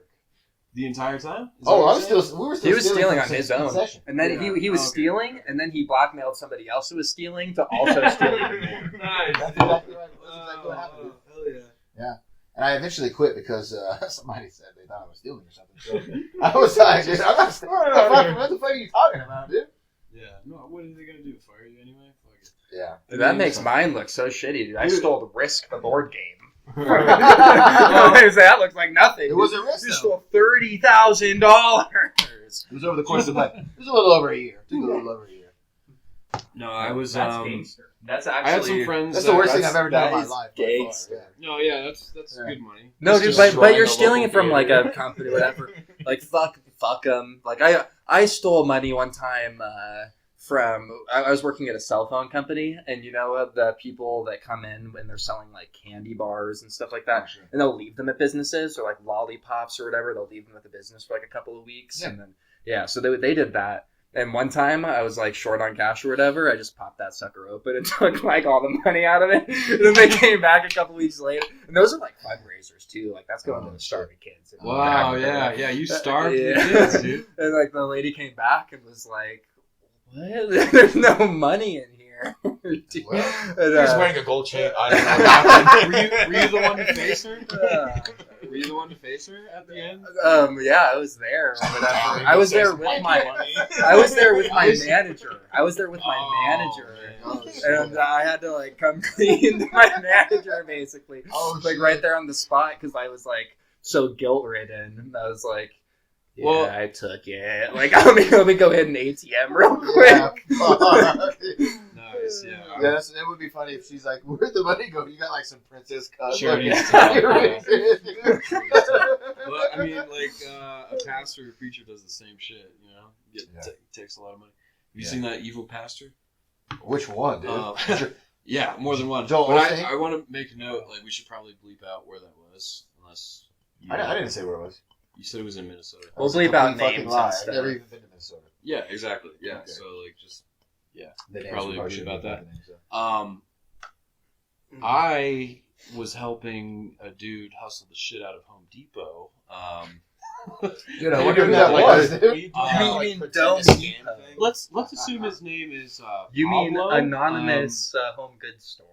the entire time? We were still He was stealing from on his some own. concession. And then he was stealing, and then he blackmailed somebody else who was stealing to also steal even more. Nice. That's exactly right. That's exactly what happened. Hell yeah. Yeah. And I eventually quit because somebody said they thought I was stealing or something. So I was like, dude, I'm not stealing. What the fuck are you talking about, dude? Yeah. No, what are they going to do? Fire you anyway? Fuck it. Yeah. Dude, that makes mine look so shitty, dude. I stole the Risk, the board game. That looks like nothing. It was a risk, You though. stole $30,000. It was over the course of like, it was a little over a year. It took a little over a year. No, I was. That's gangster. That's actually. I had some friends. That's the worst thing that's- I've ever done in my that is life. gangster. No, yeah, that's Yeah. good money. No, It's dude, just but destroying you're the stealing local it from like theater. a company, whatever. Like fuck them. Like I stole money one time from. I was working at a cell phone company, and you know the people that come in when they're selling like candy bars and stuff like that, Oh, sure. and they'll leave them at businesses or like lollipops or whatever. They'll leave them at the business for like a couple of weeks, Yeah. and then so they did that. And one time I was like short on cash or whatever. I just popped that sucker open and took like all the money out of it. And then they came back a couple weeks later. And those are like fundraisers too. Like that's going to the starving kids. And Wow, back- yeah, you starved the Yeah. kids, dude. And like the lady came back and was like, "What? There's no money in here." Well, And, He was wearing a gold chain. I don't know what happened. Were you the one to face her? Were you the one to face her at the end? yeah, I was there. Whatever. I was there with my manager. I was there with my manager. And I had to like come clean to my manager basically. Like right there on the spot because I was like so guilt ridden. And I was like, yeah, Well- I took it. Like let me go hit an ATM real quick. Yeah, fuck. Nice, yeah. Yeah, that would be funny if she's like, "Where'd the money go?" You got like some princess cut. Charity Like, stuff. yeah. Well, I mean, like a pastor or preacher does the same shit, you know? Takes a lot of money. Have you seen that evil pastor? Which one, dude? Yeah, more than one. Joel But Osteen? I want to make a note. Like, we should probably bleep out where that was, unless you, I didn't say where it was. you said it was in Minnesota. We'll That's a bleep out complete fucking names lie. and I've stuff. never even been to Minnesota. Yeah, exactly. Yeah, Okay. so like just The names Probably we agree shouldn't about be that. fucking names, so. I was helping a dude hustle the shit out of Home Depot. Dude, I wonder who that was, dude. You mean pretend Dome to scam Depot. thing? Let's assume his name is You mean Pablo. anonymous home goods store?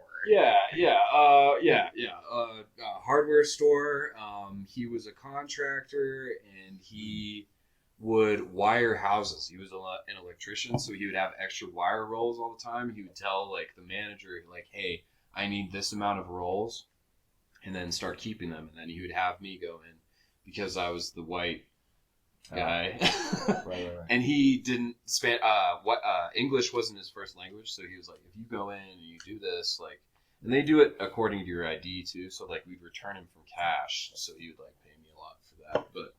Hardware store. He was a contractor, and he would wire houses. He was an electrician, so he would have extra wire rolls all the time. He would tell like the manager, like, "Hey, I need this amount of rolls," and then start keeping them. And then he would have me go in because I was the white guy, Right. and he didn't English wasn't his first language, so he was like, "If you go in and you do this, like." And they do it according to your ID too. So like we'd return him from cash, so he would like pay me a lot for that. But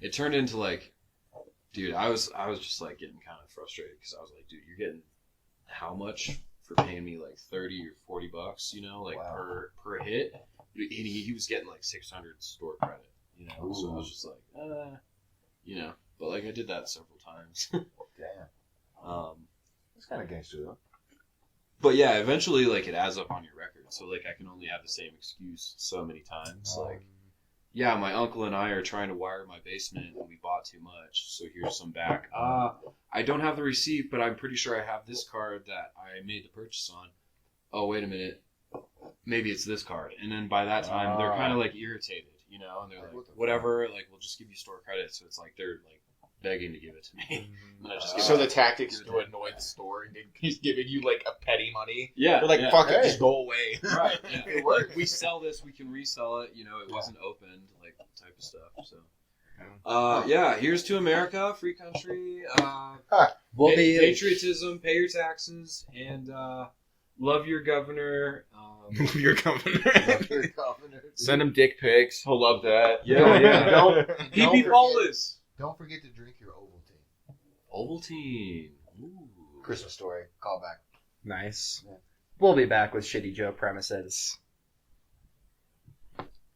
it turned into like, dude, I was just like getting kind of frustrated because I was like, dude, you're getting how much for paying me like $30 or $40, you know, like per hit. And he was getting like 600 store credit, you know. Ooh. So I was just like, you know. But like I did that several times. Damn. That's kind of gangster though. But yeah, eventually, like, it adds up on your record. So, like, I can only have the same excuse so many times. Like, yeah, my uncle and I are trying to wire my basement, and we bought too much, so here's some back. I don't have the receipt, but I'm pretty sure I have this card that I made the purchase on. Oh, wait a minute. Maybe it's this card. And then by that time, they're kind of, like, irritated, you know? And they're like, whatever, like, we'll just give you store credit. So it's like they're, like, begging to give it to me. So the tactic is to annoy the store and he's giving you like a petty money. Yeah. They're like, fuck it, just go away. Right. Yeah. It worked. We sell this, we can resell it. You know, it wasn't opened, like type of stuff. So, yeah. Here's to America, free country. Patriotism, pay your taxes, and love your governor. Love your governor. Send him dick pics. He'll love that. Yeah. Don't Paulus. Don't forget to drink your Ovaltine. Ovaltine. Ooh. Christmas story. Call back. Nice. Yeah. We'll be back with Shitty Joe premises.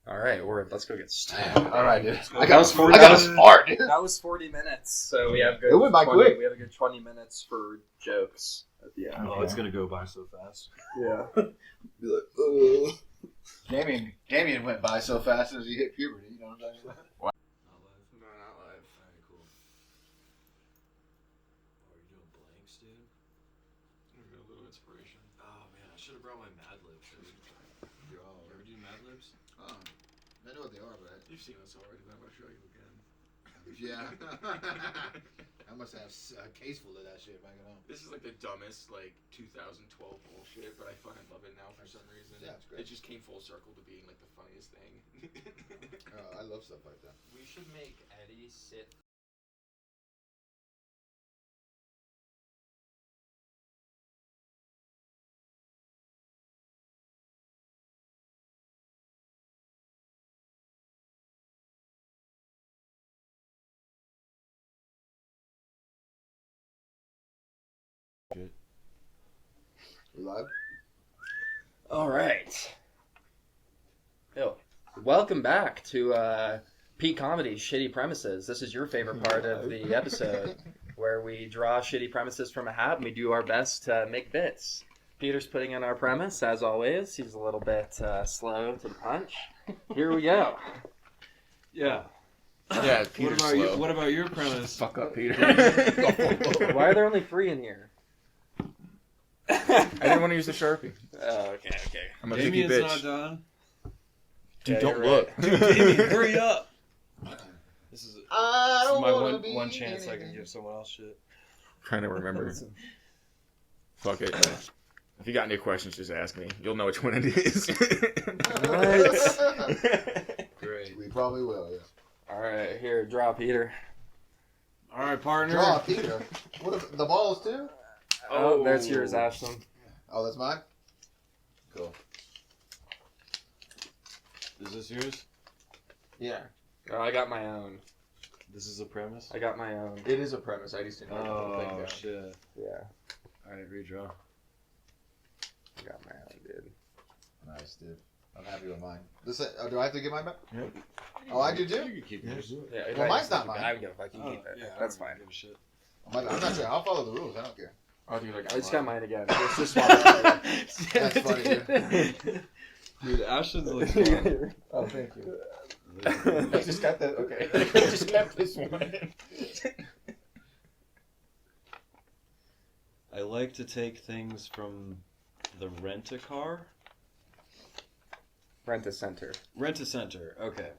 All right, let's go get started. All right, dude. I got a smart, dude. That was 40 minutes, so we have good. It went by quick. We have a good 20 minutes for jokes at the end. Oh, it's gonna go by so fast. Yeah. Be like, Damien went by so fast as he hit puberty. You know what I'm talking about? I know what they are, but you've seen us already. I'm going to show you again. Yeah. I must have a case full of that shit back at home. This is like the dumbest, like 2012 bullshit, but I fucking love it now for some reason. Yeah, it's great. It just came full circle to being like the funniest thing. I love stuff like that. We should make Eddie sit. We live? All right. Yo, welcome back to Peak Comedy's Shitty Premises. This is your favorite part of the episode, where we draw shitty premises from a hat and we do our best to make bits. Peter's putting in our premise, as always. He's a little bit slow to the punch. Here we go. Yeah. Yeah, Peter's slow. What about your premise? Fuck up, Peter. Why are there only 3 in here? I didn't want to use the Sharpie. Oh, okay. I'm a picky Damien's bitch. not done. Dude, Yeah, don't you're look. right. Damien, hurry up. This is my one chance I can give someone else shit. Trying to remember. Fuck it. If you got any questions, just ask me. You'll know which one it is. What? Great. We probably will, yeah. All right, here, draw Peter. All right, partner. Draw, Peter. What if the balls too? Oh, that's yours, Ashlyn. Oh, that's mine? Cool. Is this yours? Yeah. Oh, I got my own. This is a premise? I got my own. It is a premise. I just didn't know Oh, the thing down. shit. Yeah, Alright, redraw. I got my own, dude. Nice, dude. I'm happy with mine. Listen, do I have to get mine back? Yep. Oh, I do too? You can keep yours. Yeah, Well, mine's not mine. I can fucking keep it. Yeah, That's I fine. don't give a shit. I'm not sure. I'll follow the rules. I don't care. Oh, dude, I just got mine again. Let's just swap it. That's funny, dude. Dude, Ashton's looks fun. Oh, thank you. I I just got that. Okay. I just kept this one. I like to take things from the rent-a-car. Rent-a-center. Rent-a-center, okay.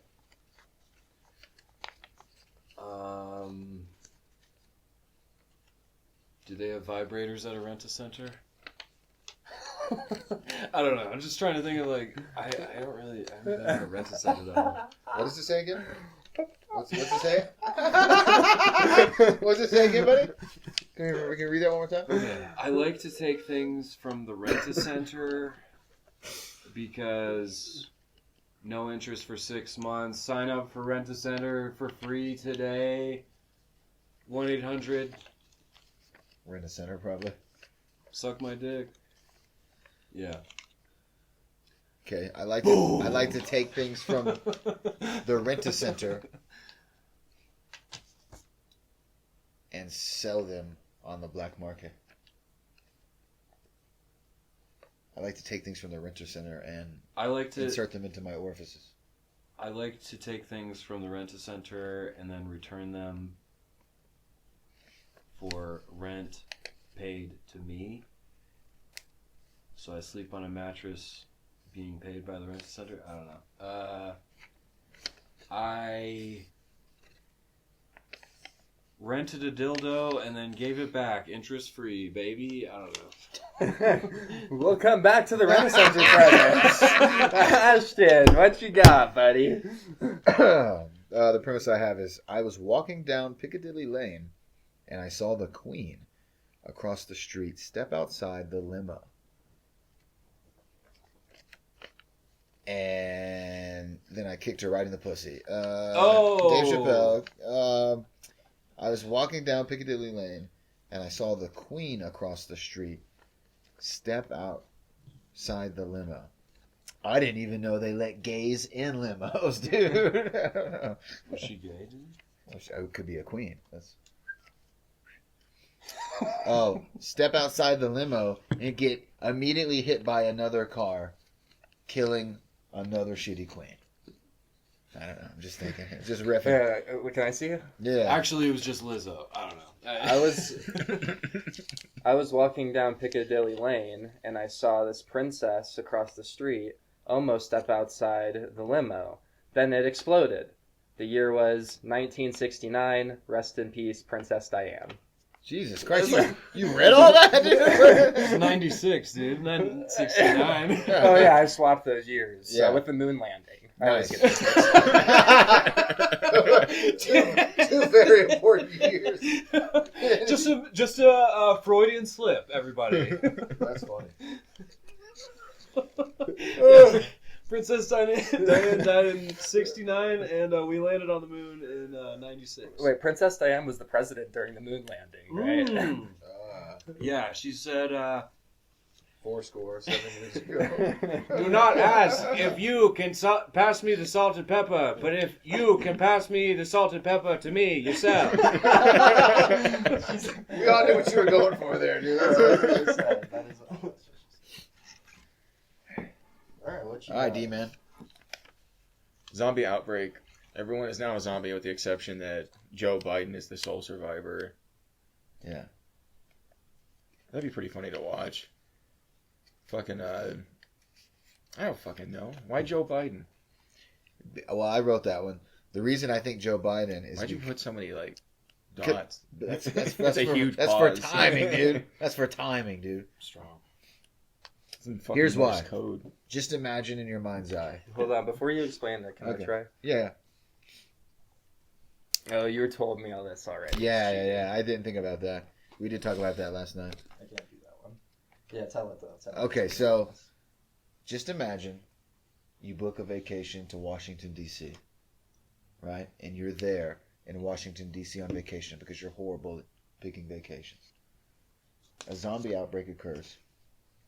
Do they have vibrators at a rent-a-center? I don't know. I'm just trying to think of like I haven't been at a rent-a-center that long. What does it say again? What's it say? What's it say again, buddy? Can you read that one more time? I like to take things from the rent-a-center because no interest for 6 months. Sign up for Rent-A-Center for free today. 1-800 Rent-A-Center, probably. suck my dick. Yeah. Okay, I like to take things from the Rent-A-Center and sell them on the black market. I like to take things from the Rent-A-Center and I like to insert them into my orifices. I like to take things from the Rent-A-Center and then return them for rent paid to me. So I sleep on a mattress being paid by the Rent-A-Center. I don't know. I rented a dildo and then gave it back interest free, baby. I don't know. We'll come back to the Renaissance credits. Ashton, what you got, buddy? The premise I have is I was walking down Piccadilly Lane and I saw the Queen across the street step outside the limo. And then I kicked her right in the pussy. Dave Chappelle. I was walking down Piccadilly Lane and I saw the Queen across the street step outside the limo. I didn't even know they let gays in limos, dude. Was she gay, dude? It could be a queen. Step outside the limo and get immediately hit by another car, killing another shitty queen. I don't know. I'm just thinking. Just riffing. Can I see it? Yeah. Actually, it was just Lizzo. I don't know. I was walking down Piccadilly Lane and I saw this princess across the street almost step outside the limo. Then it exploded. The year was 1969. Rest in peace, Princess Diane. Jesus Christ. You read all that, dude? It's 96, dude. 69. Oh, yeah, I swapped those years with the moon landing. Nice. Two very important years. just a Freudian slip, everybody. That's funny. Princess Diane died in 69, and we landed on the moon in 96. Wait, Princess Diane was the president during the moon landing, right? Yeah, she said, 7 years ago. do not ask if you can pass me the salt and pepper, but if you can pass me the salt and pepper to me yourself. We all knew what you were going for there, dude. That's what you said. That is all right, D-man. Zombie outbreak. Everyone is now a zombie with the exception that Joe Biden is the sole survivor. Yeah. That'd be pretty funny to watch. Fucking, I don't fucking know. Why Joe Biden? Well, I wrote that one. The reason I think Joe Biden is... Why'd you put so many, like, dots? That's a huge That's pause. for timing, dude. That's for timing, dude. Strong. Here's why. Code. Just imagine in your mind's eye. Hold on, before you explain that, can I try? Yeah. Oh, you told me all this already. Yeah. I didn't think about that. We did talk about that last night. I can't do that one. Yeah, tell it though. Okay, so just imagine you book a vacation to Washington, D.C., right? And you're there in Washington, D.C. on vacation because you're horrible at picking vacations. A zombie outbreak occurs.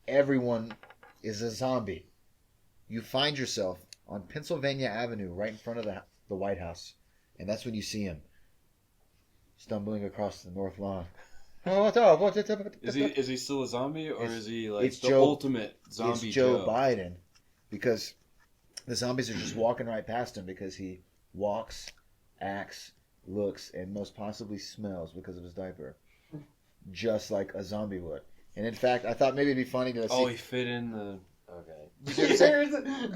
Everyone is a zombie. You find yourself on Pennsylvania Avenue right in front of the White House. And that's when you see him stumbling across the North Lawn. Is he still a zombie, or is he like the Joe, ultimate zombie? It's Joe Biden, because the zombies are just walking right past him because he walks, acts, looks, and most possibly smells because of his diaper, just like a zombie would. And in fact, I thought maybe it'd be funny to see. Oh, he fit in the. Okay.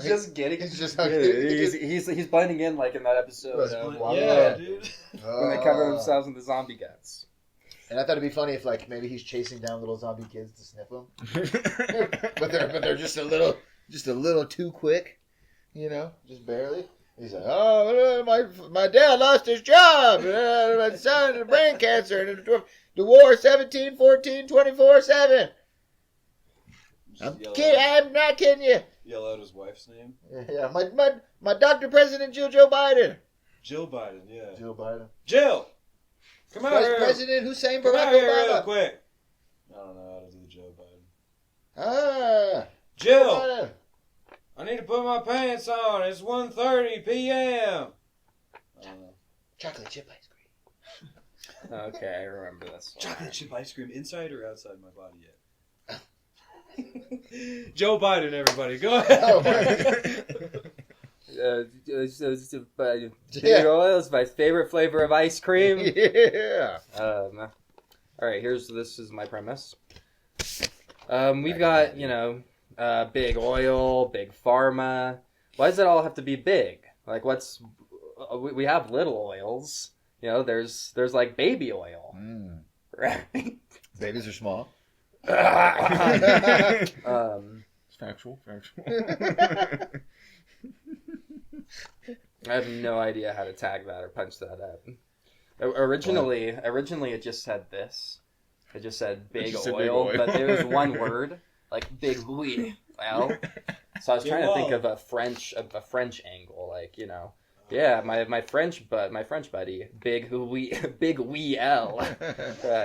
Just getting. He's just he's blending in like in that episode. Yeah, dude. When they cover themselves in the zombie guts. And I thought it'd be funny if like maybe he's chasing down little zombie kids to sniff them, but they're just a little too quick, just barely. He's like, oh, my dad lost his job, my son had brain cancer, and the war 17, 14, 24/7. I'm not kidding you. Yell out his wife's name. Yeah, my Dr. President Joe Biden. Jill Biden, yeah. Joe Biden. Jill! Come out Vice here. President Hussein Come Barack out here real Obama. quick. I don't know how to do Joe Biden. Joe Jill! Biden. I need to put my pants on. It's 1:30 p.m. I don't know. Chocolate chip ice cream. Okay, I remember this one. Chocolate chip ice cream inside or outside my body yet? Joe Biden, everybody. Go ahead. Oh, Big oil is my favorite flavor of ice cream. Yeah. All right, this is my premise. We've got, big oil, big pharma. Why does it all have to be big? Like, we have little oils. There's like baby oil. Right? Babies are small. Factual. I have no idea how to tag that or punch that up. Originally it just said this. It just said big just said oil, big oil. but it was one word, like big oil. So I was trying to think of a French angle, like yeah, my French buddy, big L,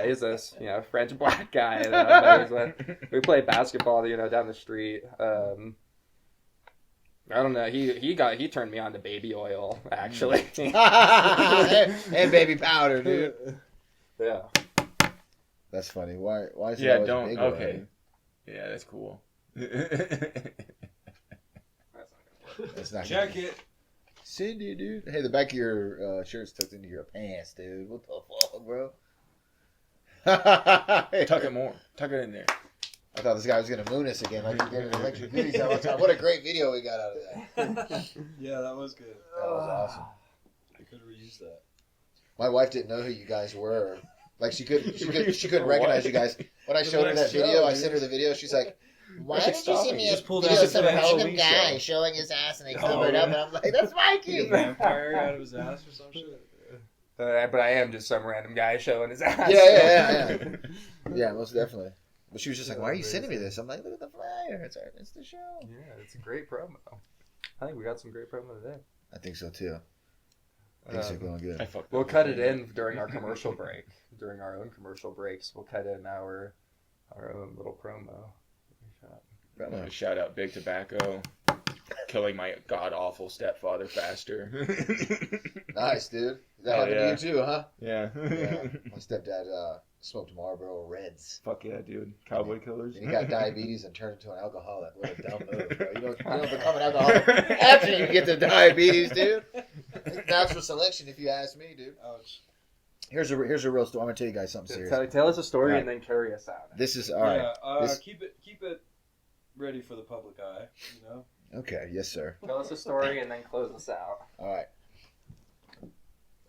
is a French black guy. We play basketball, down the street. I don't know. He turned me on to baby oil, actually. and baby powder, dude. Yeah. That's funny. Why is it Yeah, always don't. big Okay. oil? Yeah, that's cool. That's not Check good. it. Cindy, dude. Hey, the back of your shirt's tucked into your pants, dude. What the fuck, bro? Tuck it more. Tuck it in there. I thought this guy was gonna moon us again, like he's getting electric goodies all the time. What a great video we got out of that. Yeah, that was good. That was awesome. I could have reused that. My wife didn't know who you guys were. Like she couldn't For recognize what? you guys. When I For showed the her next that video, show, I dude. sent her the video. She's like, "Why should did you stop send it. me You a just pulled video out of some the random Halloween guy show. showing his ass and they Oh, covered up?" And yeah. I'm like, "That's Mikey." Vampire out of his ass or some shit. But I am just some random guy showing his ass. Yeah. Yeah, most definitely. But she was just like, "Why are you sending me this?" I'm like, "Look at the flyer. It's the show." Yeah, it's a great promo. I think we got some great promo today. I think so too. Things are going good. I fucked We'll up. cut it in during our commercial break. During our own commercial breaks, we'll cut in our own little promo. Shout out Big Tobacco. Killing my god awful stepfather faster. Nice, dude. That Hell happened yeah. to you too, huh? Yeah. Yeah. My stepdad smoked Marlboro Reds. Fuck yeah, dude. Cowboy killers. And he got diabetes and turned into an alcoholic. What a dumb move, bro. You don't become an alcoholic after you get the diabetes, dude. It's natural selection, if you ask me, dude. Ouch. Here's a real story. I'm gonna tell you guys something serious. Tell us a story Right. and then carry us out. This is all right. Yeah, This- keep it ready for the public eye, you know? Okay, yes, sir. Tell us a story and then close us out. All right.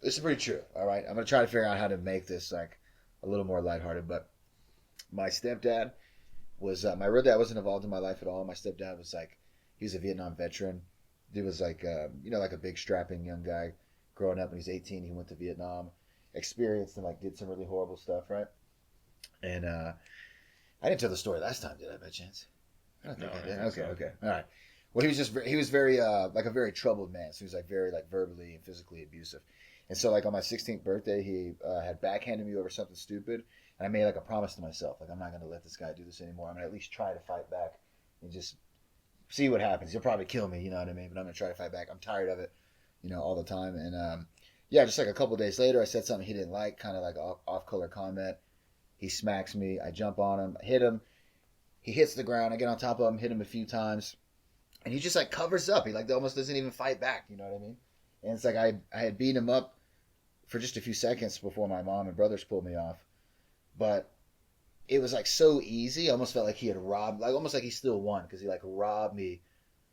This is pretty true. All right, I'm gonna try to figure out how to make this like a little more lighthearted. But my stepdad was my real dad wasn't involved in my life at all. My stepdad was like he was a Vietnam veteran. He was like like a big strapping young guy. Growing up when he was 18, he went to Vietnam, experienced and like did some really horrible stuff, right? And I didn't tell the story last time, did I, by chance? I don't think No, I I did. don't think Okay. All right. Well, he was very like a very troubled man. So he was like very like verbally and physically abusive. And so like on my 16th birthday, he had backhanded me over something stupid, and I made like a promise to myself, like I'm not going to let this guy do this anymore. I'm going to at least try to fight back and just see what happens. He'll probably kill me, you know what I mean? But I'm going to try to fight back. I'm tired of it, all the time. And yeah, just like a couple days later, I said something he didn't like, kind of like off-color comment. He smacks me. I jump on him, hit him. He hits the ground. I get on top of him, hit him a few times, and he just like covers up. He like almost doesn't even fight back. You know what I mean? And it's like I had beaten him up for just a few seconds before my mom and brothers pulled me off, but it was like so easy. I almost felt like he had robbed, like almost like he still won because he like robbed me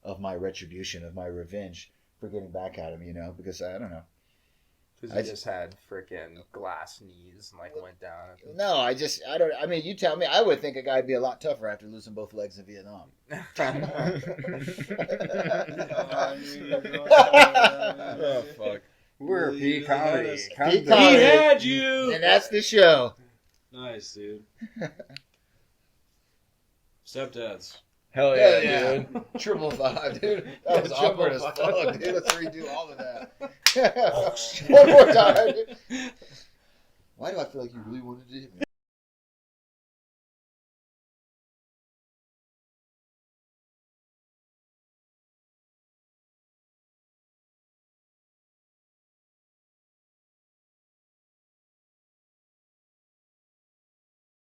of my retribution, of my revenge for getting back at him. Because I don't know. Because you just had freaking glass knees and like went down. No, I don't. I mean, you tell me. I would think a guy'd be a lot tougher after losing both legs in Vietnam. Oh fuck. We're Well, Peak you had Comedy. us. Come Peak to- Comedy. He had you! And that's the show. Nice, dude. Stepdads. Hell Yeah, yeah, dude. dude. Triple 5, dude. That was Triple awkward as five. fuck, dude. Let's redo all of that. One more time. Why do I feel like you really wanted to hit me?